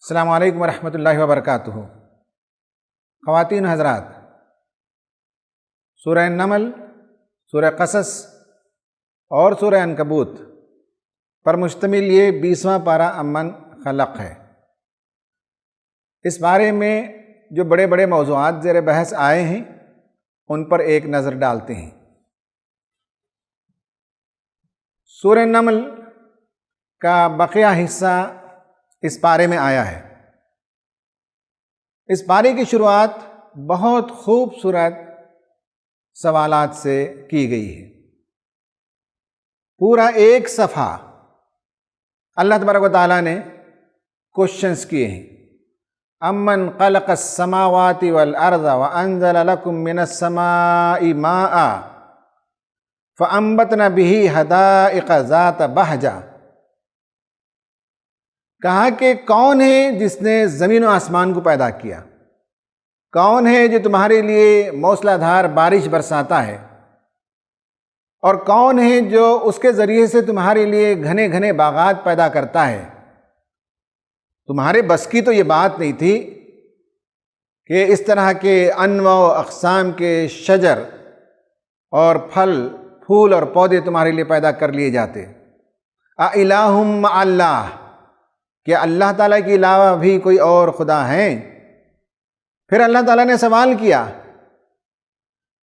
السلام علیکم ورحمۃ اللہ وبرکاتہ۔ خواتین حضرات، سورہ نمل، سورہ قصص اور سورہ عنکبوت پر مشتمل یہ 20واں پارہ امن خلق ہے۔ اس بارے میں جو بڑے بڑے موضوعات زیر بحث آئے ہیں ان پر ایک نظر ڈالتے ہیں۔ سورہ نمل کا بقیہ حصہ اس پارے میں آیا ہے۔ اس پارے کی شروعات بہت خوبصورت سوالات سے کی گئی ہے۔ پورا ایک صفحہ اللہ تبارک و تعالیٰ نے کوشچنز کیے ہیں۔ امن خلق السماوات والارض وانزل لكم من السماء ماء فانبتنا به حدائق ذات بہجہ۔ کہا کہ کون ہے جس نے زمین و آسمان کو پیدا کیا؟ کون ہے جو تمہارے لیے موسلا دھار بارش برساتا ہے؟ اور کون ہے جو اس کے ذریعے سے تمہارے لیے گھنے گھنے باغات پیدا کرتا ہے؟ تمہارے بس کی تو یہ بات نہیں تھی کہ اس طرح کے انواع و اقسام کے شجر اور پھل پھول اور پودے تمہارے لیے پیدا کر لیے جاتے۔ اِلٰہٌ مع اللہ، کہ اللہ تعالیٰ کے علاوہ بھی کوئی اور خدا ہیں؟ پھر اللہ تعالیٰ نے سوال کیا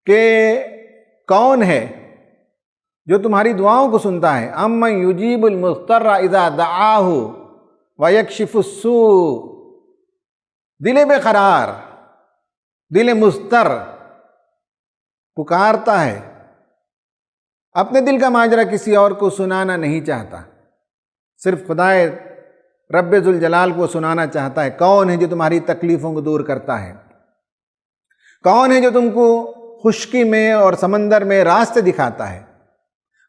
کہ کون ہے جو تمہاری دعاؤں کو سنتا ہے؟ امن یجیب المضطر اذا دعاہ ویکشف السوء۔ دل بے قرار، دل مضطر پکارتا ہے، اپنے دل کا ماجرا کسی اور کو سنانا نہیں چاہتا، صرف خدا رب ذوالجلال کو سنانا چاہتا ہے۔ کون ہے جو تمہاری تکلیفوں کو دور کرتا ہے؟ کون ہے جو تم کو خشکی میں اور سمندر میں راستے دکھاتا ہے؟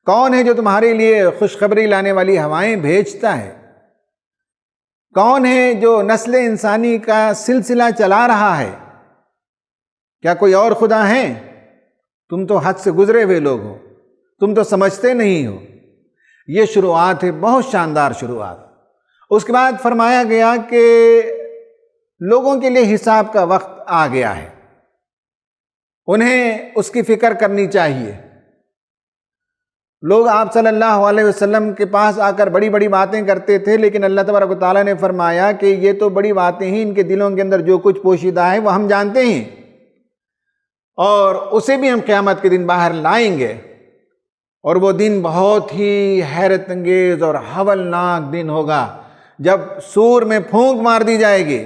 کون ہے جو تمہارے لیے خوشخبری لانے والی ہوائیں بھیجتا ہے؟ کون ہے جو نسل انسانی کا سلسلہ چلا رہا ہے؟ کیا کوئی اور خدا ہیں؟ تم تو حد سے گزرے ہوئے لوگ ہو، تم تو سمجھتے نہیں ہو۔ یہ شروعات ہے، بہت شاندار شروعات۔ اس کے بعد فرمایا گیا کہ لوگوں کے لیے حساب کا وقت آ گیا ہے، انہیں اس کی فکر کرنی چاہیے۔ لوگ آپ صلی اللہ علیہ وسلم کے پاس آ کر بڑی بڑی باتیں کرتے تھے، لیکن اللہ تبارک و تعالیٰ نے فرمایا کہ یہ تو بڑی باتیں ہیں، ان کے دلوں کے اندر جو کچھ پوشیدہ ہے وہ ہم جانتے ہیں، اور اسے بھی ہم قیامت کے دن باہر لائیں گے، اور وہ دن بہت ہی حیرت انگیز اور ہولناک دن ہوگا جب سور میں پھونک مار دی جائے گی،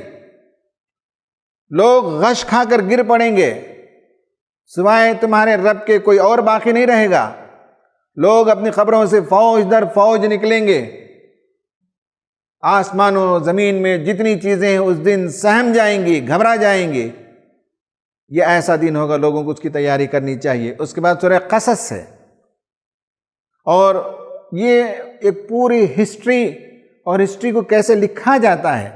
لوگ غش کھا کر گر پڑیں گے، سوائے تمہارے رب کے کوئی اور باقی نہیں رہے گا۔ لوگ اپنی قبروں سے فوج در فوج نکلیں گے، آسمان و زمین میں جتنی چیزیں ہیں اس دن سہم جائیں گی، گھبرا جائیں گی۔ یہ ایسا دن ہوگا، لوگوں کو اس کی تیاری کرنی چاہیے۔ اس کے بعد سورہ قصص ہے، اور یہ ایک پوری ہسٹری اور ہسٹری کو کیسے لکھا جاتا ہے،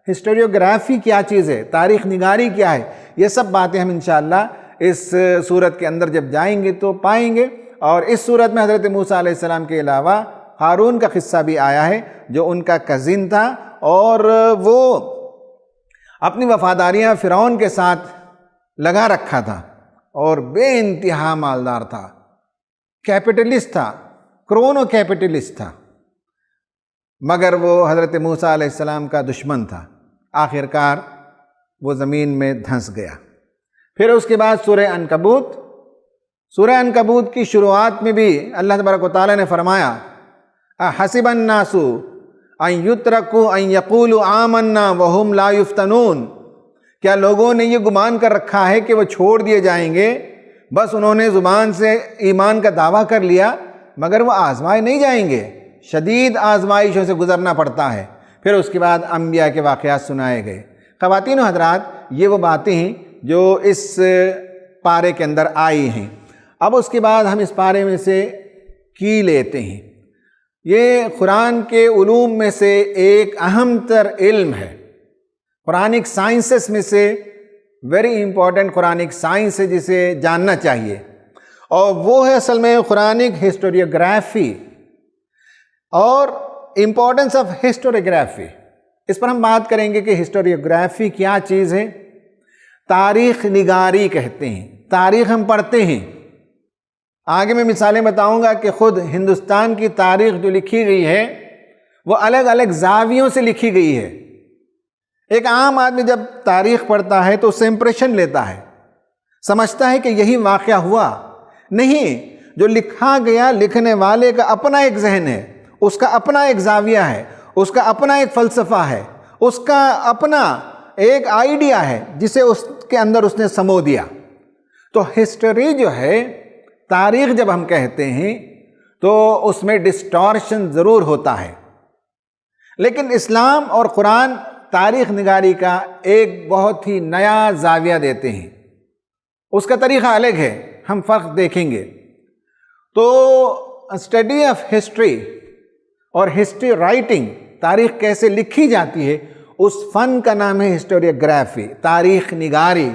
ہسٹوریوگرافی کیا چیز ہے، تاریخ نگاری کیا ہے، یہ سب باتیں ہم انشاءاللہ اس سورت کے اندر جب جائیں گے تو پائیں گے۔ اور اس سورت میں حضرت موسیٰ علیہ السلام کے علاوہ ہارون کا قصہ بھی آیا ہے، جو ان کا کزن تھا، اور وہ اپنی وفاداریاں فرعون کے ساتھ لگا رکھا تھا، اور بے انتہا مالدار تھا، کیپٹلسٹ تھا، کرونو کیپٹلسٹ تھا، مگر وہ حضرت موسیٰ علیہ السلام کا دشمن تھا۔ آخر کار وہ زمین میں دھنس گیا۔ پھر اس کے بعد سورہ عنکبوت۔ سورہ عنکبوت کی شروعات میں بھی اللہ تبارک و تعالیٰ نے فرمایا احسب الناس ان یترکوا ان یقولوا آمنا وہم لا یفتنون۔ کیا لوگوں نے یہ گمان کر رکھا ہے کہ وہ چھوڑ دیے جائیں گے؟ بس انہوں نے زبان سے ایمان کا دعویٰ کر لیا، مگر وہ آزمائے نہیں جائیں گے، شدید آزمائشوں سے گزرنا پڑتا ہے۔ پھر اس کے بعد انبیاء کے واقعات سنائے گئے۔ خواتین و حضرات، یہ وہ باتیں ہیں جو اس پارے کے اندر آئی ہیں۔ اب اس کے بعد ہم اس پارے میں سے کی لیتے ہیں۔ یہ قرآن کے علوم میں سے ایک اہم تر علم ہے، قرآنک سائنسز میں سے ویری امپورٹنٹ قرآنک سائنس ہے جسے جاننا چاہیے، اور وہ ہے اصل میں قرآنک ہسٹوریوگرافی اور امپورٹنس آف ہسٹوریوگرافی۔ اس پر ہم بات کریں گے کہ ہسٹوریوگرافی کیا چیز ہے. تاریخ نگاری کہتے ہیں. تاریخ ہم پڑھتے ہیں. آگے میں مثالیں بتاؤں گا کہ خود ہندوستان کی تاریخ جو لکھی گئی ہے وہ الگ الگ زاویوں سے لکھی گئی ہے. ایک عام آدمی جب تاریخ پڑھتا ہے تو اس سے امپریشن لیتا ہے, سمجھتا ہے کہ یہی واقعہ ہوا. نہیں, جو لکھا گیا لکھنے والے کا اپنا ایک ذہن ہے, اس کا اپنا ایک زاویہ ہے, اس کا اپنا ایک فلسفہ ہے, اس کا اپنا ایک آئیڈیا ہے جسے اس کے اندر اس نے سمو دیا. تو ہسٹری جو ہے, تاریخ جب ہم کہتے ہیں تو اس میں ڈسٹورشن ضرور ہوتا ہے. لیکن اسلام اور قرآن تاریخ نگاری کا ایک بہت ہی نیا زاویہ دیتے ہیں. اس کا طریقہ الگ ہے, ہم فرق دیکھیں گے. تو اسٹڈی آف ہسٹری اور ہسٹری رائٹنگ, تاریخ کیسے لکھی جاتی ہے, اس فن کا نام ہے ہسٹوریوگرافی, تاریخ نگاری.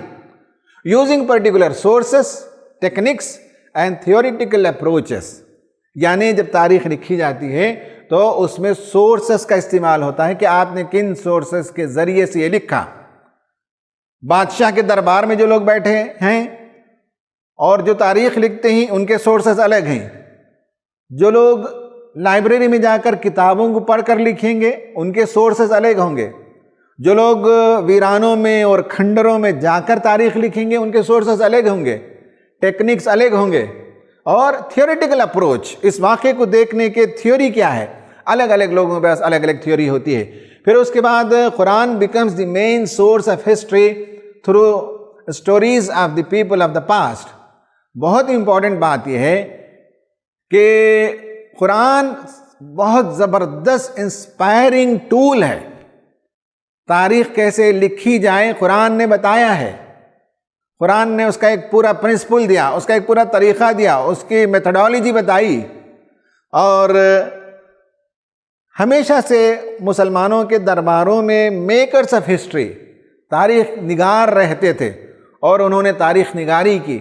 Using particular sources, techniques and theoretical approaches. یعنی جب تاریخ لکھی جاتی ہے تو اس میں سورسز کا استعمال ہوتا ہے کہ آپ نے کن سورسز کے ذریعے سے یہ لکھا. بادشاہ کے دربار میں جو لوگ بیٹھے ہیں اور جو تاریخ لکھتے ہیں ان کے سورسز الگ ہیں. جو لوگ لائبریری میں جا کر کتابوں کو پڑھ کر لکھیں گے ان کے سورسز الگ ہوں گے. جو لوگ ویرانوں میں اور کھنڈروں میں جا کر تاریخ لکھیں گے ان کے سورسز الگ ہوں گے, ٹیکنکس الگ ہوں گے. اور تھیوریٹیکل اپروچ, اس واقعے کو دیکھنے کے تھیوری کیا ہے, الگ الگ لوگوں کے پاس الگ الگ تھیوری ہوتی ہے. پھر اس کے بعد Quran becomes the main source of history through stories of the people of the past. بہت امپورٹنٹ بات یہ ہے کہ قرآن بہت زبردست انسپائرنگ ٹول ہے. تاریخ کیسے لکھی جائے قرآن نے بتایا ہے. قرآن نے اس کا ایک پورا پرنسپل دیا, اس کا ایک پورا طریقہ دیا, اس کی میتھڈالوجی بتائی. اور ہمیشہ سے مسلمانوں کے درباروں میں میکرز آف ہسٹری, تاریخ نگار رہتے تھے اور انہوں نے تاریخ نگاری کی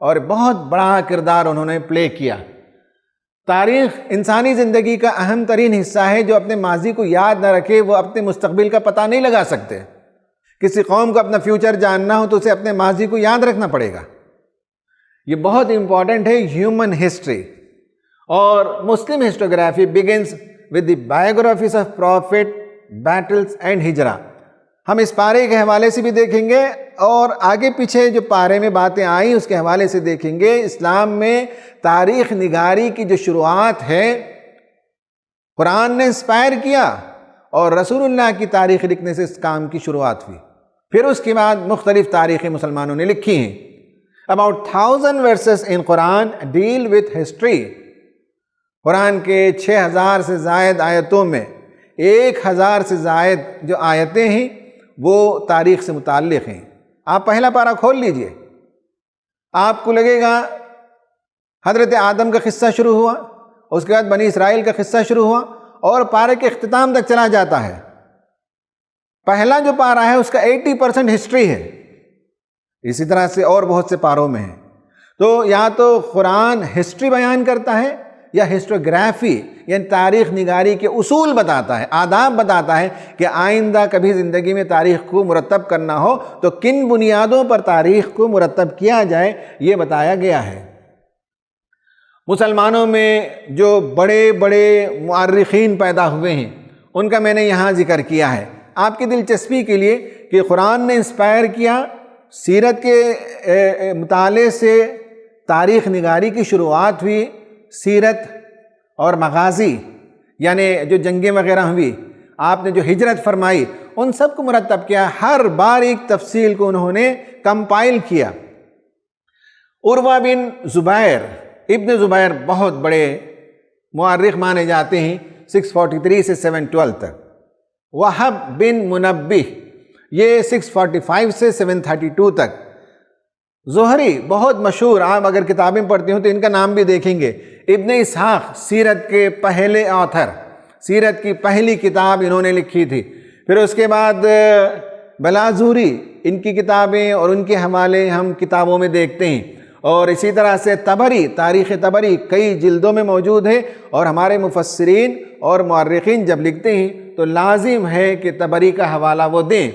اور بہت بڑا کردار انہوں نے پلے کیا. تاریخ انسانی زندگی کا اہم ترین حصہ ہے. جو اپنے ماضی کو یاد نہ رکھے وہ اپنے مستقبل کا پتہ نہیں لگا سکتے. کسی قوم کو اپنا فیوچر جاننا ہو تو اسے اپنے ماضی کو یاد رکھنا پڑے گا. یہ بہت امپورٹنٹ ہے ہیومن ہسٹری. اور Muslim historiography begins with the biographies of prophet, battles and Hijra. ہم اس پارے کے حوالے سے بھی دیکھیں گے اور آگے پیچھے جو پارے میں باتیں آئیں اس کے حوالے سے دیکھیں گے. اسلام میں تاریخ نگاری کی جو شروعات ہے قرآن نے انسپائر کیا اور رسول اللہ کی تاریخ لکھنے سے اس کام کی شروعات ہوئی. پھر اس کے بعد مختلف تاریخیں مسلمانوں نے لکھی ہیں. About 1000 verses in Quran deal with history. قرآن کے 6000 سے زائد آیتوں میں 1000 سے زائد جو آیتیں ہیں وہ تاریخ سے متعلق ہیں. آپ پہلا پارہ کھول لیجئے, آپ کو لگے گا حضرت آدم کا قصہ شروع ہوا, اس کے بعد بنی اسرائیل کا قصہ شروع ہوا اور پارے کے اختتام تک چلا جاتا ہے. پہلا جو پارہ ہے اس کا 80% ہسٹری ہے. اسی طرح سے اور بہت سے پاروں میں ہیں. تو یا تو قرآن ہسٹری بیان کرتا ہے یا ہسٹوگرافی یعنی تاریخ نگاری کے اصول بتاتا ہے, آداب بتاتا ہے کہ آئندہ کبھی زندگی میں تاریخ کو مرتب کرنا ہو تو کن بنیادوں پر تاریخ کو مرتب کیا جائے یہ بتایا گیا ہے. مسلمانوں میں جو بڑے بڑے مؤرخین پیدا ہوئے ہیں ان کا میں نے یہاں ذکر کیا ہے آپ کی دلچسپی کے لیے کہ قرآن نے انسپائر کیا. سیرت کے مطالعے سے تاریخ نگاری کی شروعات ہوئی. سیرت اور مغازی یعنی جو جنگیں وغیرہ ہوئی, آپ نے جو ہجرت فرمائی, ان سب کو مرتب کیا. ہر بار ایک تفصیل کو انہوں نے کمپائل کیا. عروہ بن زبیر, ابن زبیر بہت بڑے مؤرخ مانے جاتے ہیں, 643 سے 712 تک. وہب بن منبہ یہ 645 سے 732 تک. زہری بہت مشہور, آپ اگر کتابیں پڑھتے ہوں تو ان کا نام بھی دیکھیں گے. ابن اسحاق سیرت کے پہلے آتھر, سیرت کی پہلی کتاب انہوں نے لکھی تھی. پھر اس کے بعد بلازوری, ان کی کتابیں اور ان کے حوالے ہم کتابوں میں دیکھتے ہیں. اور اسی طرح سے طبری، تاریخ طبری کئی جلدوں میں موجود ہے، اور ہمارے مفسرین اور مورخین جب لکھتے ہیں تو لازم ہے کہ طبری کا حوالہ وہ دیں،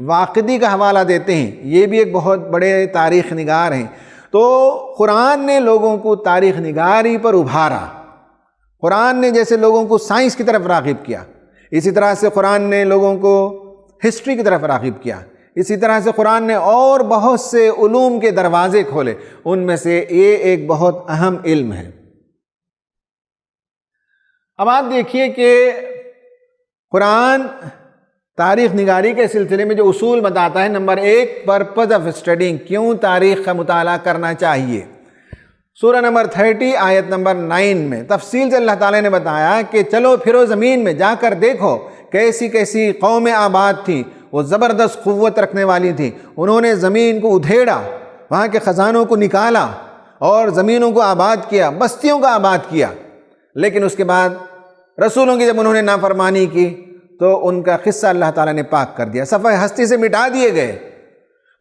واقدی کا حوالہ دیتے ہیں، یہ بھی ایک بہت بڑے تاریخ نگار ہیں۔ تو قرآن نے لوگوں کو تاریخ نگاری پر ابھارا، قرآن نے جیسے لوگوں کو سائنس کی طرف راغب کیا، اسی طرح سے قرآن نے لوگوں کو ہسٹری کی طرف راغب کیا، اسی طرح سے قرآن نے اور بہت سے علوم کے دروازے کھولے، ان میں سے یہ ایک بہت اہم علم ہے۔ اب آپ دیکھیے کہ قرآن تاریخ نگاری کے سلسلے میں جو اصول بتاتا ہے، نمبر 1 پرپز آف اسٹڈنگ، کیوں تاریخ کا مطالعہ کرنا چاہیے۔ سورہ نمبر 30 آیت نمبر 9 میں تفصیل سے اللہ تعالیٰ نے بتایا کہ چلو پھرو زمین میں، جا کر دیکھو کیسی کیسی قومیں آباد تھیں، وہ زبردست قوت رکھنے والی تھیں، انہوں نے زمین کو ادھیڑا، وہاں کے خزانوں کو نکالا اور زمینوں کو آباد کیا، بستیوں کو آباد کیا، لیکن اس کے بعد رسولوں کی جب انہوں نے نافرمانی کی تو ان کا قصہ اللہ تعالیٰ نے پاک کر دیا، صفحہ ہستی سے مٹا دیے گئے۔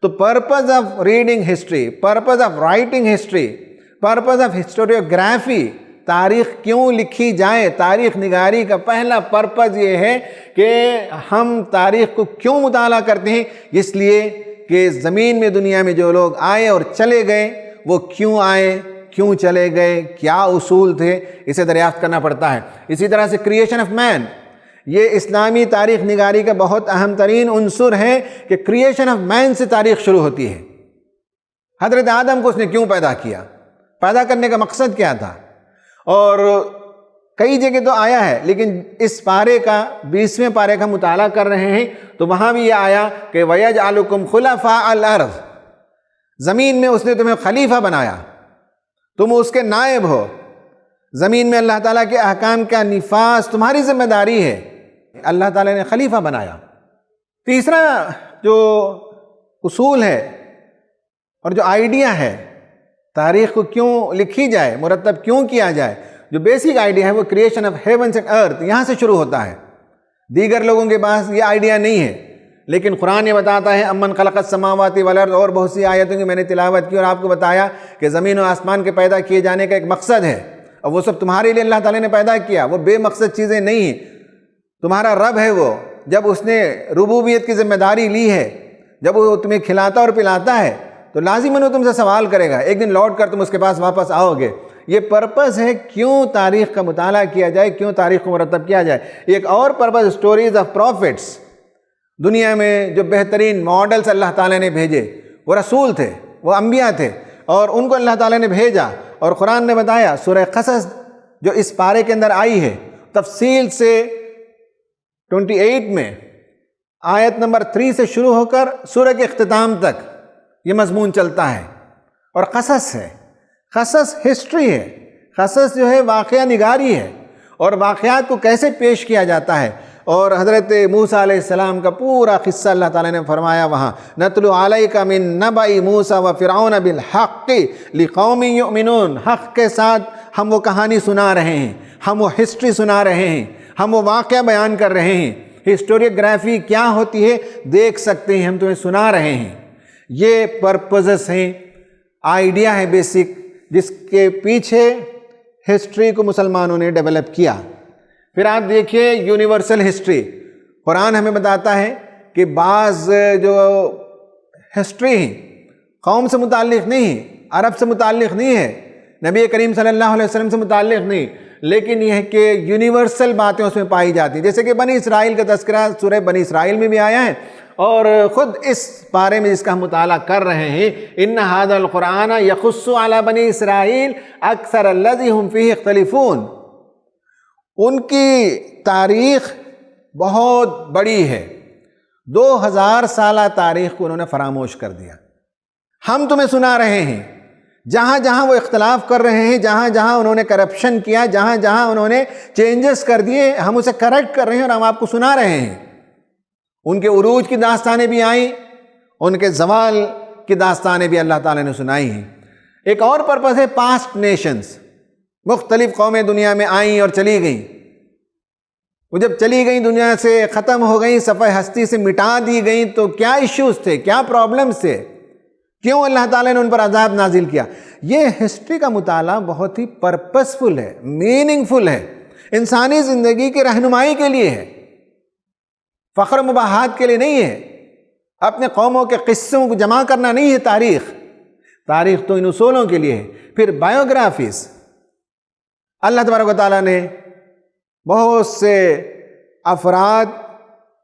تو purpose of reading history, purpose of writing history, purpose of historiography, تاریخ کیوں لکھی جائے، تاریخ نگاری کا پہلا پرپز یہ ہے کہ ہم تاریخ کو کیوں مطالعہ کرتے ہیں، اس لیے کہ زمین میں، دنیا میں جو لوگ آئے اور چلے گئے وہ کیوں آئے، کیوں چلے گئے، کیا اصول تھے، اسے دریافت کرنا پڑتا ہے۔ اسی طرح سے کریشن آف مین، یہ اسلامی تاریخ نگاری کا بہت اہم ترین عنصر ہے کہ کریشن آف مین سے تاریخ شروع ہوتی ہے۔ حضرت آدم کو اس نے کیوں پیدا کیا، پیدا کرنے کا مقصد کیا تھا، اور کئی جگہ تو آیا ہے، لیکن اس پارے کا 20ویں پارے کا مطالعہ کر رہے ہیں تو وہاں بھی یہ آیا کہ وَيَجْعَلُكُمْ خُلَفَاءَ الْأَرْضِ، زمین میں اس نے تمہیں خلیفہ بنایا، تم اس کے نائب ہو، زمین میں اللہ تعالیٰ کے احکام کا نفاذ تمہاری ذمہ داری ہے، اللہ تعالیٰ نے خلیفہ بنایا۔ تیسرا جو اصول ہے اور جو آئیڈیا ہے تاریخ کو کیوں لکھی جائے، مرتب کیوں کیا جائے، جو بیسک آئیڈیا ہے وہ کریشن آف ہیونز اینڈ ارتھ، یہاں سے شروع ہوتا ہے۔ دیگر لوگوں کے پاس یہ آئیڈیا نہیں ہے، لیکن قرآن یہ بتاتا ہے امن خلق السماوات والارض، اور بہت سی آیتوں کی میں نے تلاوت کی اور آپ کو بتایا کہ زمین و آسمان کے پیدا کیے جانے کا ایک مقصد ہے، اور وہ سب تمہارے لیے اللہ تعالیٰ نے پیدا کیا، وہ بے مقصد چیزیں نہیں ہیں، تمہارا رب ہے وہ، جب اس نے ربوبیت کی ذمہ داری لی ہے، جب وہ تمہیں کھلاتا اور پلاتا ہے تو لازماً وہ تم سے سوال کرے گا، ایک دن لوٹ کر تم اس کے پاس واپس آؤ گے۔ یہ پرپس ہے کیوں تاریخ کا مطالعہ کیا جائے، کیوں تاریخ کو مرتب کیا جائے۔ ایک اور پرپس اسٹوریز آف پروفٹس، دنیا میں جو بہترین ماڈلز اللہ تعالیٰ نے بھیجے، وہ رسول تھے، وہ انبیاء تھے، اور ان کو اللہ تعالیٰ نے بھیجا، اور قرآن نے بتایا، سورہ قصص جو اس پارے کے اندر آئی ہے تفصیل سے 28 میں آیت نمبر 3 سے شروع ہو کر سورہ کے اختتام تک یہ مضمون چلتا ہے، اور قصص ہے، قصص ہسٹری ہے، قصص جو ہے واقعہ نگاری ہے، اور واقعات کو کیسے پیش کیا جاتا ہے، اور حضرت موسیٰ علیہ السلام کا پورا قصہ اللہ تعالیٰ نے فرمایا وہاں نَتْلُو عَلَيْكَ مِن نَبَإِ مُوسَىٰ وَفِرْعَوْنَ بِالْحَقِّ لِقَوْمٍ يُؤْمِنُونَ، حق کے ساتھ ہم وہ کہانی سنا رہے ہیں، ہم وہ ہسٹری سنا رہے ہیں، ہم وہ واقعہ بیان کر رہے ہیں۔ ہسٹوریوگرافی کیا ہوتی ہے دیکھ سکتے ہیں، ہم تمہیں سنا رہے ہیں۔ یہ پرپزز ہیں، آئیڈیا ہے بیسک، جس کے پیچھے ہسٹری کو مسلمانوں نے ڈیولپ کیا۔ پھر آپ دیکھیے یونیورسل ہسٹری، قرآن ہمیں بتاتا ہے کہ بعض جو ہسٹری ہیں قوم سے متعلق نہیں ہے، عرب سے متعلق نہیں ہے، نبی کریم صلی اللہ علیہ وسلم سے متعلق نہیں، لیکن یہ ہے کہ یونیورسل باتیں اس میں پائی جاتی ہیں، جیسے کہ بنی اسرائیل کا تذکرہ سورہ بنی اسرائیل میں بھی آیا ہے، اور خود اس پارے میں جس کا ہم مطالعہ کر رہے ہیں ان ھذا القرآن یقص علی بنی اسرائیل اکثر الذی ہم فیہ اختلفون، ان کی تاریخ بہت بڑی ہے، 2000 سالہ تاریخ کو انہوں نے فراموش کر دیا۔ ہم تمہیں سنا رہے ہیں، جہاں جہاں وہ اختلاف کر رہے ہیں، جہاں جہاں انہوں نے کرپشن کیا، جہاں جہاں انہوں نے چینجز کر دیے، ہم اسے کریکٹ کر رہے ہیں اور ہم آپ کو سنا رہے ہیں۔ ان کے عروج کی داستانیں بھی آئیں، ان کے زوال کی داستانیں بھی اللہ تعالیٰ نے سنائی ہیں۔ ایک اور پرپس ہے پاسٹ نیشنز، مختلف قومیں دنیا میں آئیں اور چلی گئیں، وہ جب چلی گئیں دنیا سے ختم ہو گئیں، صفحہ ہستی سے مٹا دی گئیں، تو کیا ایشوز تھے، کیا پرابلمز تھے، کیوں اللہ تعالیٰ نے ان پر عذاب نازل کیا؟ یہ ہسٹری کا مطالعہ بہت ہی پرپسفل ہے، میننگ فل ہے، انسانی زندگی کی رہنمائی کے لیے ہے، فخر و مباحات کے لیے نہیں ہے، اپنے قوموں کے قصوں کو جمع کرنا نہیں ہے۔ تاریخ تو ان اصولوں کے لیے ہے۔ پھر بایوگرافیز، اللہ تبارک و تعالیٰ نے بہت سے افراد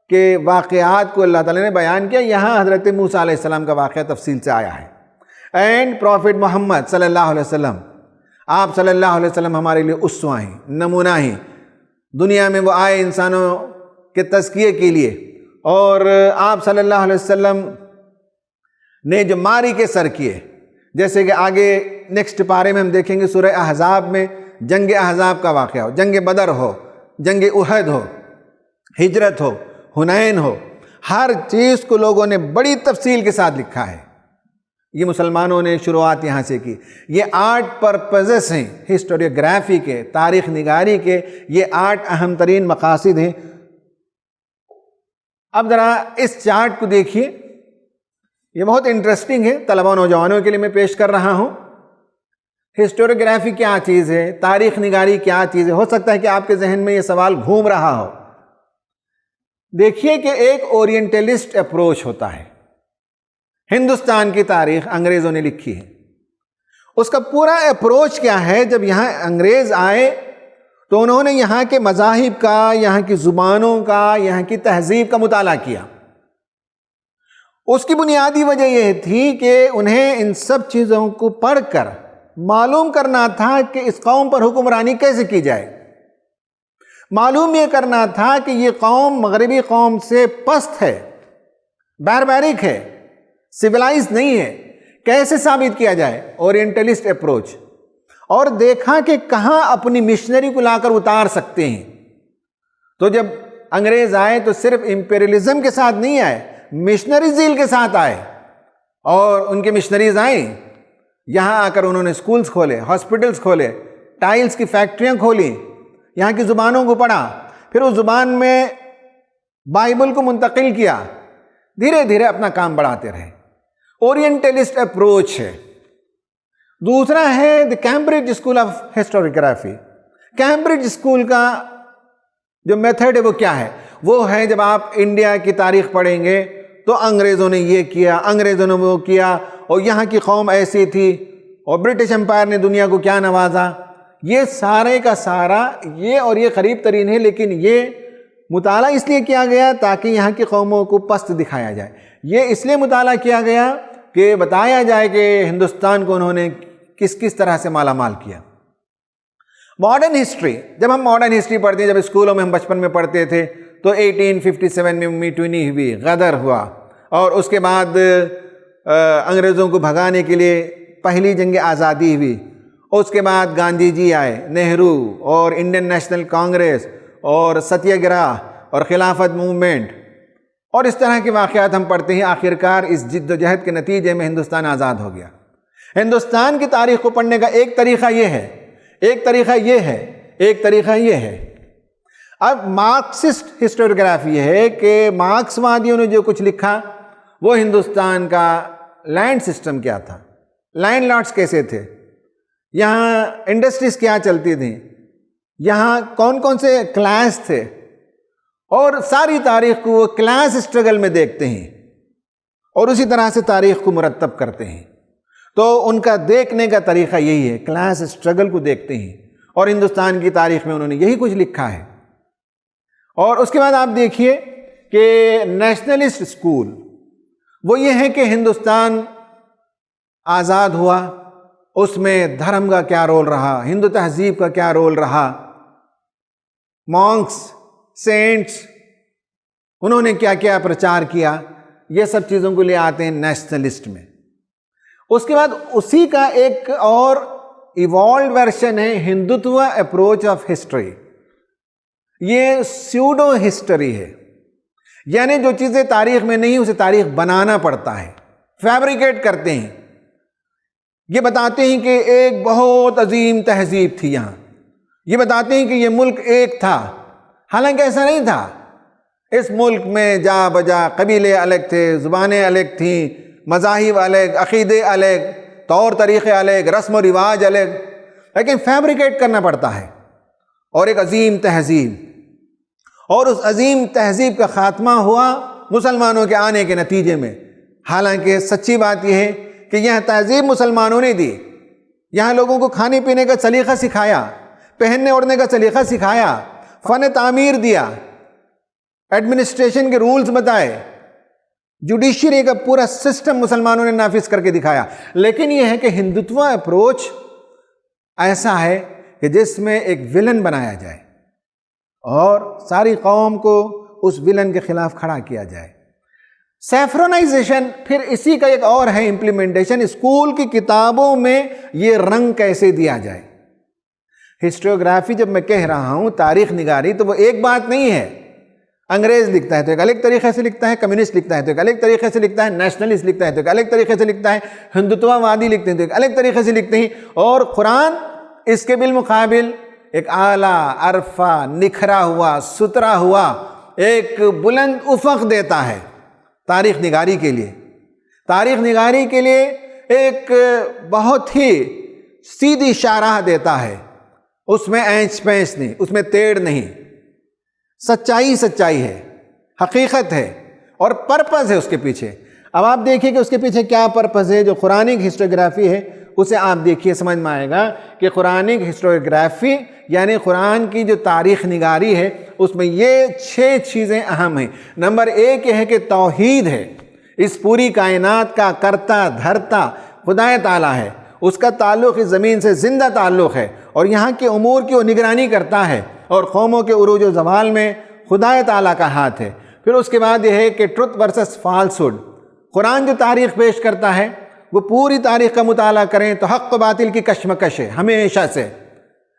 کے واقعات کو اللہ تعالیٰ نے بیان کیا۔ یہاں حضرت موسیٰ علیہ السلام کا واقعہ تفصیل سے آیا ہے۔ اینڈ پروفٹ محمد صلی اللہ علیہ وسلم، آپ صلی اللہ علیہ وسلم ہمارے لیے اسوہ ہیں، نمونہ ہیں۔ دنیا میں وہ آئے انسانوں کے تزکیے کے لیے، اور آپ صلی اللہ علیہ وسلم نے جو ماری کے سر کیے، جیسے کہ آگے نیکسٹ پارے میں ہم دیکھیں گے، سورہ احزاب میں جنگ احزاب کا واقعہ ہو، جنگ بدر ہو، جنگ احد ہو، ہجرت ہو، حنین ہو، ہر چیز کو لوگوں نے بڑی تفصیل کے ساتھ لکھا ہے۔ یہ مسلمانوں نے شروعات یہاں سے کی۔ یہ 8 پرپزز ہیں ہسٹوریوگرافی کے، تاریخ نگاری کے، یہ 8 اہم ترین مقاصد ہیں۔ اب ذرا اس چارٹ کو دیکھیے، یہ بہت انٹرسٹنگ ہے، طلباء نوجوانوں کے لیے میں پیش کر رہا ہوں۔ ہسٹوریوگرافی کیا چیز ہے، تاریخ نگاری کیا چیز ہے؟ ہو سکتا ہے کہ آپ کے ذہن میں یہ سوال گھوم رہا ہو۔ دیکھیے کہ ایک اورینٹلسٹ اپروچ ہوتا ہے۔ ہندوستان کی تاریخ انگریزوں نے لکھی ہے، اس کا پورا اپروچ کیا ہے؟ جب یہاں انگریز آئے تو انہوں نے یہاں کے مذاہب کا، یہاں کی زبانوں کا، یہاں کی تہذیب کا مطالعہ کیا۔ اس کی بنیادی وجہ یہ تھی کہ انہیں ان سب چیزوں کو پڑھ کر معلوم کرنا تھا کہ اس قوم پر حکمرانی کیسے کی جائے۔ معلوم یہ کرنا تھا کہ یہ قوم مغربی قوم سے پست ہے، باربیرک ہے، سویلائز نہیں ہے، کیسے ثابت کیا جائے؟ Orientalist approach. اور دیکھا کہ کہاں اپنی مشنری کو لا کر اتار سکتے ہیں۔ تو جب انگریز آئے تو صرف امپیریلزم کے ساتھ نہیں آئے، مشنری زیل کے ساتھ آئے، اور ان کے مشنریز آئیں، یہاں آ کر انہوں نے سکولز کھولے، ہاسپٹلز کھولے، ٹائلز کی فیکٹریاں کھولیں، یہاں کی زبانوں کو پڑھا، پھر اس زبان میں بائبل کو منتقل کیا، دھیرے دھیرے اپنا کام بڑھاتے رہے۔ اورینٹلسٹ اپروچ ہے۔ دوسرا ہے the Cambridge school of historiography. Cambridge school کا جو میتھڈ ہے وہ کیا ہے؟ وہ ہے جب آپ انڈیا کی تاریخ پڑھیں گے تو انگریزوں نے یہ کیا، انگریزوں نے وہ کیا، اور یہاں کی قوم ایسی تھی، اور برٹش امپائر نے دنیا کو کیا نوازا۔ یہ سارے کا سارا یہ اور یہ قریب ترین ہے، لیکن یہ مطالعہ اس لیے کیا گیا تاکہ یہاں کی قوموں کو پست دکھایا جائے۔ یہ اس لیے مطالعہ کیا گیا کہ بتایا جائے کہ ہندوستان کو انہوں نے کس کس طرح سے مالا مال کیا۔ ماڈرن ہسٹری، جب ہم ماڈرن ہسٹری پڑھتے ہیں، جب اسکولوں میں ہم بچپن میں پڑھتے تھے تو 1857 میں میٹونی ہوئی، غدر ہوا، اور اس کے بعد انگریزوں کو بھگانے کے لیے پہلی جنگ آزادی ہوئی، اس کے بعد گاندھی جی آئے، نہرو، اور انڈین نیشنل کانگریس، اور ستیہ گرہ، اور خلافت موومنٹ، اور اس طرح کے واقعات ہم پڑھتے ہیں۔ آخرکار اس جد و جہد کے نتیجے میں ہندوستان آزاد ہو گیا۔ ہندوستان کی تاریخ کو پڑھنے کا ایک طریقہ یہ ہے، ایک طریقہ یہ ہے، ایک طریقہ یہ ہے۔ اب مارکسسٹ ہسٹوریوگرافی یہ ہے کہ مارکس وادیوں نے جو کچھ لکھا وہ ہندوستان کا لینڈ سسٹم کیا تھا، لینڈ لاٹس کیسے تھے، یہاں انڈسٹریز کیا چلتی تھیں، یہاں کون کون سے کلاس تھے، اور ساری تاریخ کو وہ کلاس اسٹرگل میں دیکھتے ہیں، اور اسی طرح سے تاریخ کو مرتب کرتے ہیں۔ تو ان کا دیکھنے کا طریقہ یہی ہے، کلاس اسٹرگل کو دیکھتے ہیں، اور ہندوستان کی تاریخ میں انہوں نے یہی کچھ لکھا ہے۔ اور اس کے بعد آپ دیکھیے کہ نیشنلسٹ اسکول وہ یہ ہے کہ ہندوستان آزاد ہوا، اس میں دھرم کا کیا رول رہا، ہندو تہذیب کا کیا رول رہا، مونکس، سینٹس، انہوں نے کیا کیا پرچار کیا، یہ سب چیزوں کو لے آتے ہیں نیشنلسٹ میں۔ اس کے بعد اسی کا ایک اور ایوالوڈ ورژن ہے ہندوتوا اپروچ آف ہسٹری۔ یہ سیوڈو ہسٹری ہے، یعنی جو چیزیں تاریخ میں نہیں اسے تاریخ بنانا پڑتا ہے، فیبریکیٹ کرتے ہیں۔ یہ بتاتے ہیں کہ ایک بہت عظیم تہذیب تھی یہاں، یہ بتاتے ہیں کہ یہ ملک ایک تھا، حالانکہ ایسا نہیں تھا۔ اس ملک میں جا بجا قبیلے الگ تھے، زبانیں الگ تھیں، مذاہب الگ، عقیدے الگ، طور طریقے الگ، رسم و رواج الگ، لیکن فیبریکیٹ کرنا پڑتا ہے، اور ایک عظیم تہذیب، اور اس عظیم تہذیب کا خاتمہ ہوا مسلمانوں کے آنے کے نتیجے میں۔ حالانکہ سچی بات یہ ہے کہ یہ تہذیب مسلمانوں نے دی، یہاں لوگوں کو کھانے پینے کا سلیقہ سکھایا، پہننے اوڑھنے کا سلیقہ سکھایا، فن تعمیر دیا، ایڈمنسٹریشن کے رولز بتائے، جوڈیشری کا پورا سسٹم مسلمانوں نے نافذ کر کے دکھایا۔ لیکن یہ ہے کہ ہندوتوا اپروچ ایسا ہے کہ جس میں ایک ویلن بنایا جائے اور ساری قوم کو اس ویلن کے خلاف کھڑا کیا جائے۔ سیفرونائزیشن پھر اسی کا ایک اور ہے امپلیمنٹیشن، اسکول کی کتابوں میں یہ رنگ کیسے دیا جائے۔ ہسٹوریوگرافی جب میں کہہ رہا ہوں، تاریخ نگاری، تو وہ ایک بات نہیں ہے۔ انگریز لکھتا ہے تو ایک الگ طریقے سے لکھتا ہے، کمیونسٹ لکھتا ہے تو ایک الگ طریقے سے لکھتا ہے، نیشنلسٹ لکھتا ہے تو ایک الگ طریقے سے لکھتا ہے، ہندوتوا وادی لکھتے ہیں تو ایک الگ طریقے سے لکھتے ہیں، اور قرآن اس کے بالمقابل ایک اعلیٰ، عرفہ، نکھرا ہوا، ستھرا ہوا ایک بلند افق دیتا ہے تاریخ نگاری کے لیے۔ تاریخ نگاری کے لیے ایک بہت ہی سیدھی شاہراہ دیتا ہے، اس میں اینچ پینچ نہیں، اس میں تیڑ نہیں، سچائی سچائی ہے، حقیقت ہے، اور پرپز ہے اس کے پیچھے۔ اب آپ دیکھیے کہ اس کے پیچھے کیا پرپز ہے۔ جو قرآنک ہسٹوریوگرافی ہے اسے آپ دیکھیے، سمجھ میں آئے گا کہ قرآنک ہسٹوریوگرافی یعنی قرآن کی جو تاریخ نگاری ہے اس میں یہ 6 چیزیں اہم ہیں۔ نمبر 1 یہ ہے کہ توحید ہے، اس پوری کائنات کا کرتا دھرتا خدا تعالیٰ ہے، اس کا تعلق اس زمین سے زندہ تعلق ہے، اور یہاں کے امور کی وہ نگرانی کرتا ہے، اور قوموں کے عروج و زوال میں خدا تعالیٰ کا ہاتھ ہے۔ پھر اس کے بعد یہ ہے کہ ٹروتھ ورسس فالسہڈ، قرآن جو تاریخ پیش کرتا ہے وہ پوری تاریخ کا مطالعہ کریں تو حق و باطل کی کشمکش ہے ہمیشہ سے،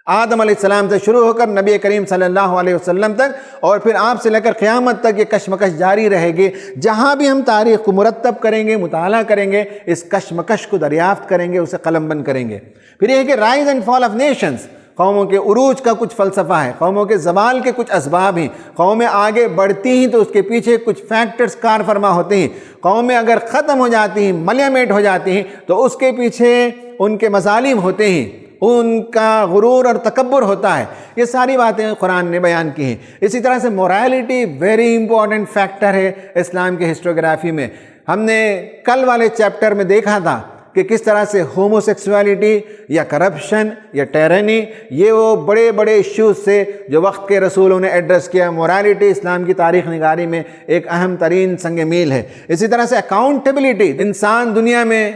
آدم علیہ السلام سے شروع ہو کر نبی کریم صلی اللہ علیہ وسلم تک، اور پھر آپ سے لے کر قیامت تک یہ کشمکش جاری رہے گی۔ جہاں بھی ہم تاریخ کو مرتب کریں گے، مطالعہ کریں گے، اس کشمکش کو دریافت کریں گے، اسے قلم بند کریں گے۔ پھر یہ ہے کہ rise and fall of nations, قوموں کے عروج کا کچھ فلسفہ ہے، قوموں کے زوال کے کچھ اسباب ہیں۔ قومیں آگے بڑھتی ہیں تو اس کے پیچھے کچھ فیکٹرز کار فرما ہوتے ہیں، قومیں اگر ختم ہو جاتی ہیں، ملیمیٹ ہو جاتی ہیں، تو اس کے پیچھے ان کے مظالم ہوتے ہیں، ان کا غرور اور تکبر ہوتا ہے۔ یہ ساری باتیں قرآن نے بیان کی ہیں۔ اسی طرح سے موریلٹی ویری امپورٹنٹ فیکٹر ہے اسلام کے ہسٹوریوگرافی میں۔ ہم نے کل والے چیپٹر میں دیکھا تھا کہ کس طرح سے ہومو سیکسولیٹی یا کرپشن یا ٹیرنی، یہ وہ بڑے بڑے ایشوز سے جو وقت کے رسولوں نے ایڈریس کیا۔ موریلٹی اسلام کی تاریخ نگاری میں ایک اہم ترین سنگ میل ہے۔ اسی طرح سے اکاؤنٹیبلٹی، انسان دنیا میں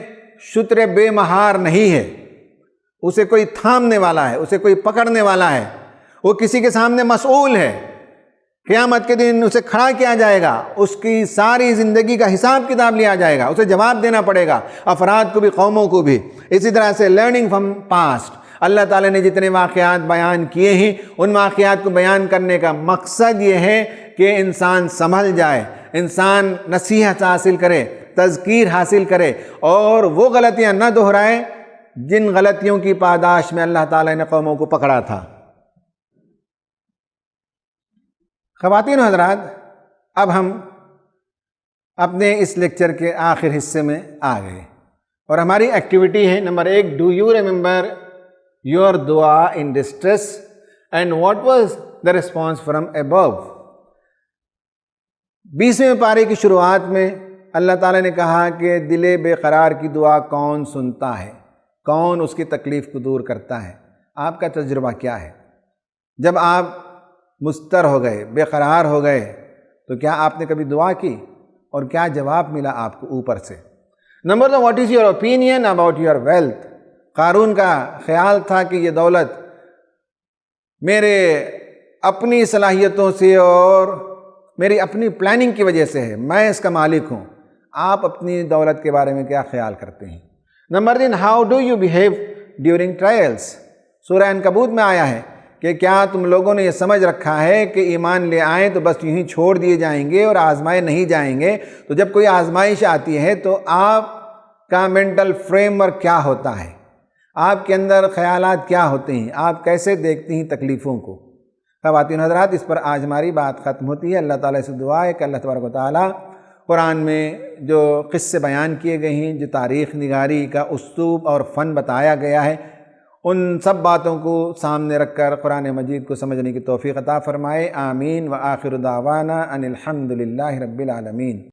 شتر بے مہار نہیں ہے، اسے کوئی تھامنے والا ہے، اسے کوئی پکڑنے والا ہے، وہ کسی کے سامنے مسئول ہے۔ قیامت کے دن اسے کھڑا کیا جائے گا، اس کی ساری زندگی کا حساب کتاب لیا جائے گا، اسے جواب دینا پڑے گا، افراد کو بھی قوموں کو بھی۔ اسی طرح سے لرننگ فرام پاسٹ، اللہ تعالیٰ نے جتنے واقعات بیان کیے ہیں ان واقعات کو بیان کرنے کا مقصد یہ ہے کہ انسان سنبھل جائے، انسان نصیحت حاصل کرے، تذکیر حاصل کرے، اور وہ غلطیاں نہ دہرائے جن غلطیوں کی پاداش میں اللہ تعالیٰ نے قوموں کو پکڑا تھا۔ خواتین و حضرات، اب ہم اپنے اس لیکچر کے آخر حصے میں آ گئے، اور ہماری ایکٹیویٹی ہے number 1، do you remember your دعا in distress and what was the response from ابو۔ 20ویں پارے کی شروعات میں اللہ تعالیٰ نے کہا کہ دل بے قرار کی دعا کون سنتا ہے، کون اس کی تکلیف کو دور کرتا ہے۔ آپ کا تجربہ کیا ہے؟ جب آپ مضطر ہو گئے، بے قرار ہو گئے، تو کیا آپ نے کبھی دعا کی، اور کیا جواب ملا آپ کو اوپر سے؟ Number 2، what is your opinion about your wealth. قارون کا خیال تھا کہ یہ دولت میرے اپنی صلاحیتوں سے اور میری اپنی پلاننگ کی وجہ سے ہے، میں اس کا مالک ہوں۔ آپ اپنی دولت کے بارے میں کیا خیال کرتے ہیں؟ Number 3، how do you behave during trials. سورہ عنکبوت میں آیا ہے کہ کیا تم لوگوں نے یہ سمجھ رکھا ہے کہ ایمان لے آئیں تو بس یوں ہی چھوڑ دیے جائیں گے اور آزمائے نہیں جائیں گے؟ تو جب کوئی آزمائش آتی ہے تو آپ کا مینٹل فریم ورک کیا ہوتا ہے، آپ کے اندر خیالات کیا ہوتے ہیں، آپ کیسے دیکھتے ہیں تکلیفوں کو؟ خواتین حضرات، اس پر آج ہماری بات ختم ہوتی ہے۔ اللہ تعالیٰ سے دعا ہے کہ اللہ تبارک و تعالیٰ قرآن میں جو قصے بیان کیے گئے ہیں، جو تاریخ نگاری کا اسلوب اور فن بتایا گیا ہے، ان سب باتوں کو سامنے رکھ کر قرآن مجید کو سمجھنے کی توفیق عطا فرمائے۔ آمین۔ وآخر دعوانا ان الحمد للہ رب العالمین۔